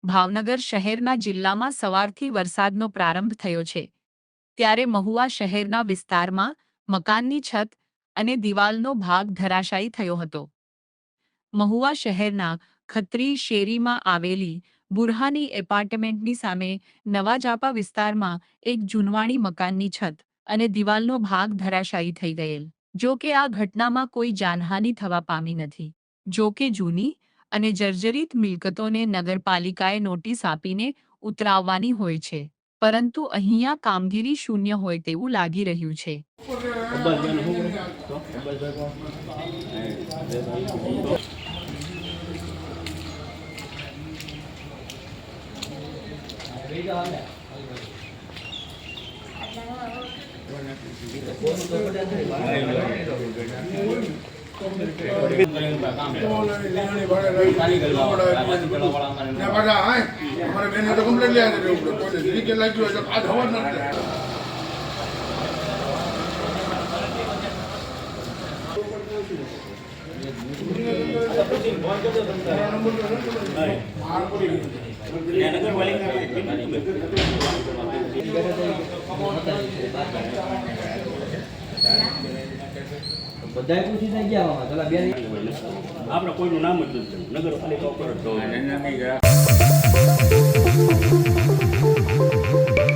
ભાવનગર શહેરના જિલ્લામાં સવારથી વરસાદનો પ્રારંભ થયો છે ત્યારે મહુવા શહેરના વિસ્તારમાં મકાનની છત અને દિવાલનો ભાગ ધરાશાયી થયો હતો। મહુવા શહેરના ખત્રી શેરીમાં આવેલી બુરહાની એપાર્ટમેન્ટની સામે નવાજાપા વિસ્તારમાં એક જૂનવાણી મકાનની છત અને દિવાલનો ભાગ ધરાશાયી થઈ ગયેલ। જો કે આ ઘટનામાં કોઈ જાનહાનિ થવા પામી નથી। જો કે જૂની અને જર્જરિત મિલકતોને નગરપાલિકાએ નોટિસ આપીને ઉતરાવવાની હોય છે, પરંતુ અહીંયા કામગીરી શૂન્ય હોય તેવું લાગી રહ્યું છે। બધાય પૂછી થઈ ગયા ચલા બે આપણે કોઈનું નામ જ નથી નગરપાલિકા ઉપર